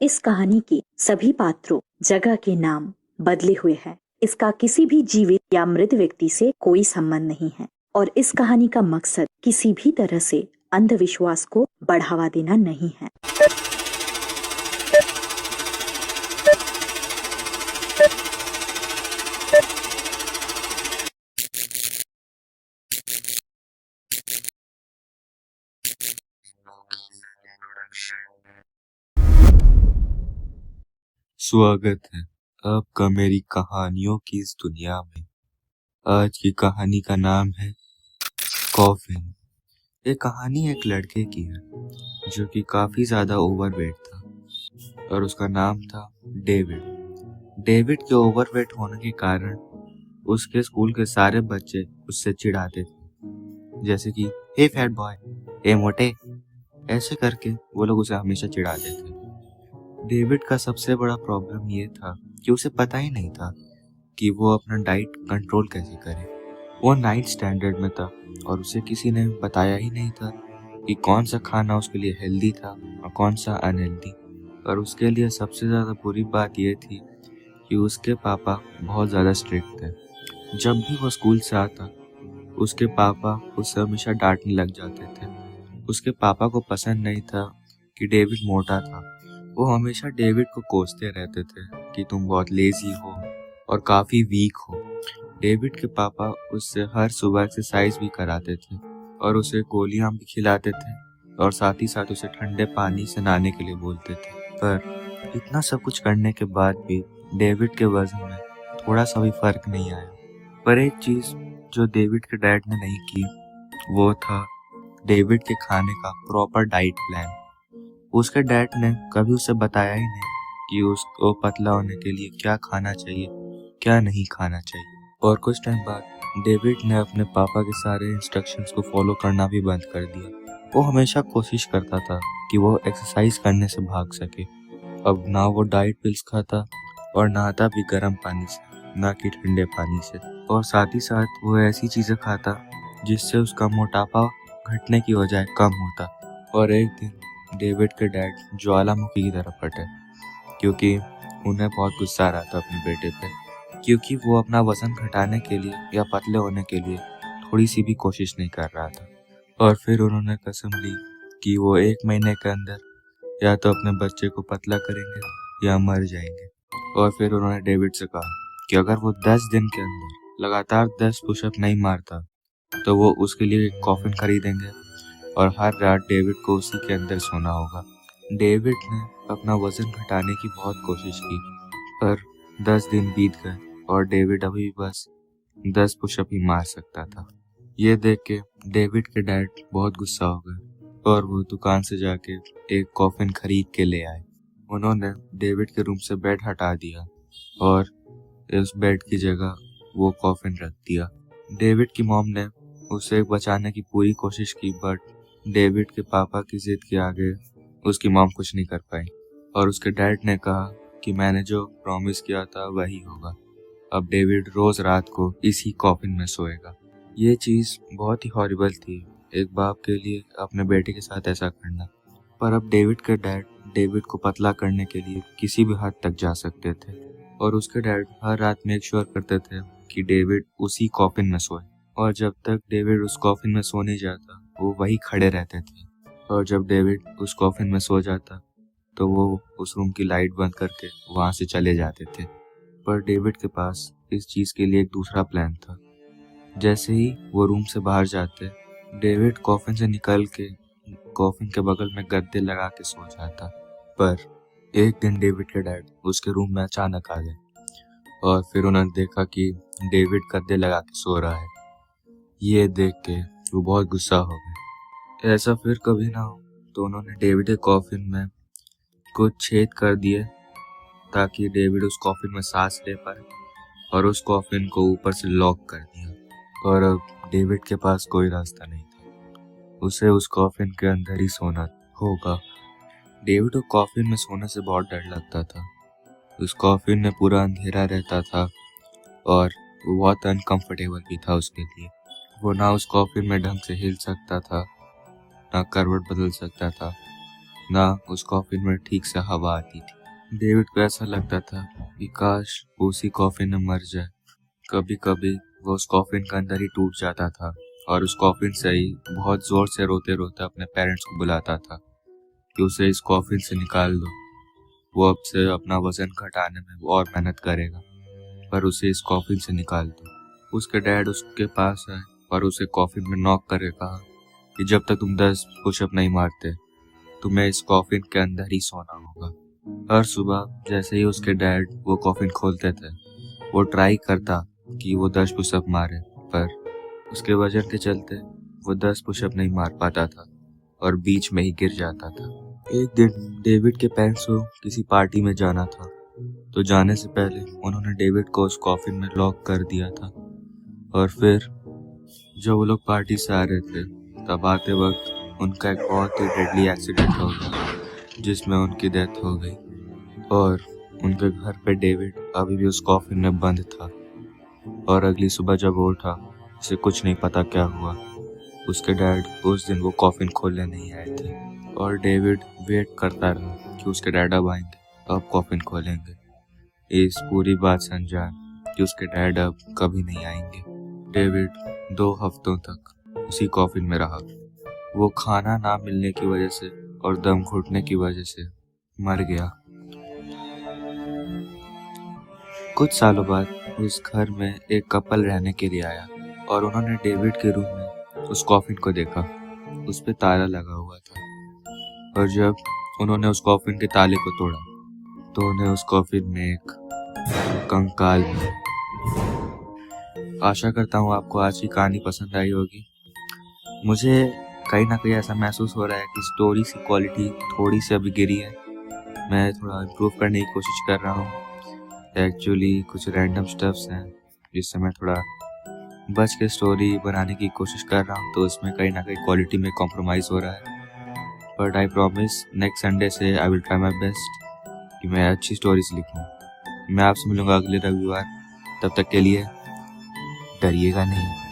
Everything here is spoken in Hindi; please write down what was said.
इस कहानी के सभी पात्रों, जगह के नाम बदले हुए हैं। इसका किसी भी जीवित या मृत व्यक्ति से कोई संबंध नहीं है और इस कहानी का मकसद किसी भी तरह से अंधविश्वास को बढ़ावा देना नहीं है। स्वागत है आपका मेरी कहानियों की इस दुनिया में। आज की कहानी का नाम है कॉफिन। ये कहानी एक लड़के की है जो कि काफी ज्यादा ओवरवेट था और उसका नाम था डेविड। डेविड के ओवरवेट होने के कारण उसके स्कूल के सारे बच्चे उससे चिढ़ाते थे, जैसे कि हे फैट बॉय, हे मोटे, ऐसे करके वो लोग उसे हमेशा चिढ़ाते थे। डेविड का सबसे बड़ा प्रॉब्लम ये था कि उसे पता ही नहीं था कि वो अपना डाइट कंट्रोल कैसे करे। वो 9th स्टैंडर्ड में था और उसे किसी ने बताया ही नहीं था कि कौन सा खाना उसके लिए हेल्दी था और कौन सा अनहेल्दी। और उसके लिए सबसे ज़्यादा बुरी बात ये थी कि उसके पापा बहुत ज़्यादा स्ट्रिक्ट थे। जब भी वो स्कूल से आता, उसके पापा उसे हमेशा डांटने लग जाते थे। उसके पापा को पसंद नहीं था कि डेविड मोटा था। वो हमेशा डेविड को कोसते रहते थे कि तुम बहुत लेजी हो और काफी वीक हो। डेविड के पापा उससे हर सुबह एक्सरसाइज भी कराते थे और उसे गोलियां भी खिलाते थे और साथ ही साथ उसे ठंडे पानी से नहाने के लिए बोलते थे। पर इतना सब कुछ करने के बाद भी डेविड के वजन में थोड़ा सा भी फर्क नहीं आया। पर एक चीज जो डेविड के डैड ने नहीं की वो था डेविड के खाने का प्रॉपर डाइट प्लान। उसके डैड ने कभी उसे बताया ही नहीं कि उसको पतला होने के लिए क्या खाना चाहिए, क्या नहीं खाना चाहिए। और कुछ टाइम बाद डेविड ने अपने पापा के सारे इंस्ट्रक्शंस को फॉलो करना भी बंद कर दिया। वो हमेशा कोशिश करता था कि वो एक्सरसाइज करने से भाग सके। अब ना वो डाइट पिल्स खाता और नहाता भी गर्म पानी से, ना कि ठंडे पानी से। और साथ ही साथ वो ऐसी चीजें खाता जिससे उसका मोटापा घटने की बजाय कम होता। और एक दिन डेविड के डैड ज्वालामुखी की तरफ फटे क्योंकि उन्हें बहुत गुस्सा आ रहा था अपने बेटे पे, क्योंकि वो अपना वजन घटाने के लिए या पतले होने के लिए थोड़ी सी भी कोशिश नहीं कर रहा था। और फिर उन्होंने कसम ली कि वो 1 महीने के अंदर या तो अपने बच्चे को पतला करेंगे या मर जाएंगे। और फिर उन्होंने डेविड से कहा कि अगर वो 10 दिन के अंदर लगातार 10 पुशअप नहीं मारता तो वो उसके लिए एक कॉफिन खरीदेंगे और हर रात डेविड को उसी के अंदर सोना होगा। डेविड ने अपना वजन घटाने की बहुत कोशिश की, पर 10 दिन बीत गए और डेविड अभी बस 10 पुशअप ही मार सकता था। ये देख के डेविड के डैड बहुत गुस्सा हो गए और वो दुकान से जाके एक कॉफिन खरीद के ले आए। उन्होंने डेविड के रूम से बेड हटा दिया और उस बेड की जगह वो कॉफिन रख दिया। डेविड की मॉम ने उसे बचाने की पूरी कोशिश की, बट डेविड के पापा की जिद के आगे उसकी मॉम कुछ नहीं कर पाई और उसके डैड ने कहा कि मैंने जो प्रॉमिस किया था वही होगा। अब डेविड रोज रात को इसी कॉफिन में सोएगा। ये चीज बहुत ही हॉरिबल थी, एक बाप के लिए अपने बेटे के साथ ऐसा करना। पर अब डेविड के डैड डेविड को पतला करने के लिए किसी भी हद तक जा सकते थे और उसके डैड हर रात मेक श्योर करते थे कि डेविड उसी कॉफिन में सोए। और जब तक डेविड उस कॉफिन में सो नहीं जाता वो वही खड़े रहते थे। और जब डेविड उस कॉफिन में सो जाता तो वो उस रूम की लाइट बंद करके वहां से चले जाते थे। पर डेविड के पास इस चीज के लिए एक दूसरा प्लान था। जैसे ही वो रूम से बाहर जाते, डेविड कॉफिन से निकल के कॉफिन के बगल में गद्दे लगा के सो जाता। पर एक दिन डेविड के डैड उसके रूम में अचानक आ गए और फिर उन्होंने देखा कि डेविड गद्दे लगा के सो रहा है। ये देख के वो बहुत गुस्सा हो गए। ऐसा फिर कभी ना हो, तो उन्होंने डेविड के कॉफिन में कुछ छेद कर दिए ताकि डेविड उस कॉफिन में सांस ले पाए और उस कॉफिन को ऊपर से लॉक कर दिया। और अब डेविड के पास कोई रास्ता नहीं था, उसे उस कॉफिन के अंदर ही सोना होगा। डेविड को कॉफिन में सोने से बहुत डर लगता था। उस कॉफिन में पूरा अंधेरा रहता था और वो बहुत अनकंफर्टेबल भी था उसके लिए। वो ना उस कॉफिन में ढंग से हिल सकता था, ना करवट बदल सकता था, ना उस कॉफिन में ठीक से हवा आती थी। डेविड को ऐसा लगता था कि काश वो उसी कॉफिन में मर जाए। कभी कभी वो उस कॉफिन के अंदर ही टूट जाता था और उस कॉफिन से ही बहुत जोर से रोते रोते अपने पेरेंट्स को बुलाता था कि उसे इस कॉफिन से निकाल दो। वो अब से अपना वजन घटाने में और मेहनत करेगा, पर उसे इस कॉफिन से निकाल दो। उसके डैड उसके पास आए और उसे कॉफिन में नॉक करके कहा कि जब तक तुम 10 पुशअप नहीं मारते तुम्हें इस कॉफिन के अंदर ही सोना होगा। हर सुबह जैसे ही उसके डैड वो कॉफिन खोलते थे, वो ट्राई करता कि वो 10 पुशअप मारे, पर उसके वजन के चलते वो 10 पुशअप नहीं मार पाता था और बीच में ही गिर जाता था। एक दिन डेविड के पेरेंट्स को किसी पार्टी में जाना था, तो जाने से पहले उन्होंने डेविड को उस कॉफिन में लॉक कर दिया था। और फिर जब वो लोग पार्टी से आ रहे थे, तब आते वक्त उनका एक बहुत ही डेडली एक्सीडेंट हो गया जिसमें उनकी डेथ हो गई। और उनके घर पे डेविड अभी भी उस कॉफिन में बंद था। और अगली सुबह जब वो उठा, उसे कुछ नहीं पता क्या हुआ। उसके डैड उस दिन वो कॉफिन खोलने नहीं आए थे और डेविड वेट करता रहा कि उसके डैड अब आएंगे, अब कॉफिन खोलेंगे, इस पूरी बात से अनजान कि उसके डैड अब कभी नहीं आएंगे। डेविड 2 हफ्तों तक उसी कॉफिन में रहा। वो खाना ना मिलने की वजह से और दम घुटने की वजह से मर गया। कुछ सालों बाद उस घर में एक कपल रहने के लिए आया और उन्होंने डेविड के रूम में उस कॉफिन को देखा। उस पे ताला लगा हुआ था और जब उन्होंने उस कॉफिन के ताले को तोड़ा तो उन्हें उस कॉफिन में एक कंकाल मिला। आशा करता हूँ आपको आज की कहानी पसंद आई होगी। मुझे कहीं ना कहीं ऐसा महसूस हो रहा है कि स्टोरी की क्वालिटी थोड़ी सी अभी गिरी है। मैं थोड़ा इम्प्रूव करने की कोशिश कर रहा हूँ। एक्चुअली कुछ रैंडम स्टफ्स हैं जिससे मैं थोड़ा बच के स्टोरी बनाने की कोशिश कर रहा हूँ, तो उसमें कहीं ना कहीं क्वालिटी में कॉम्प्रोमाइज़ हो रहा है। But I promise next Sunday से I will try my best कि मैं अच्छी स्टोरीज लिखूँ। मैं आपसे मिलूँगा अगले रविवार। तब तक के लिए डरिएगा नहीं।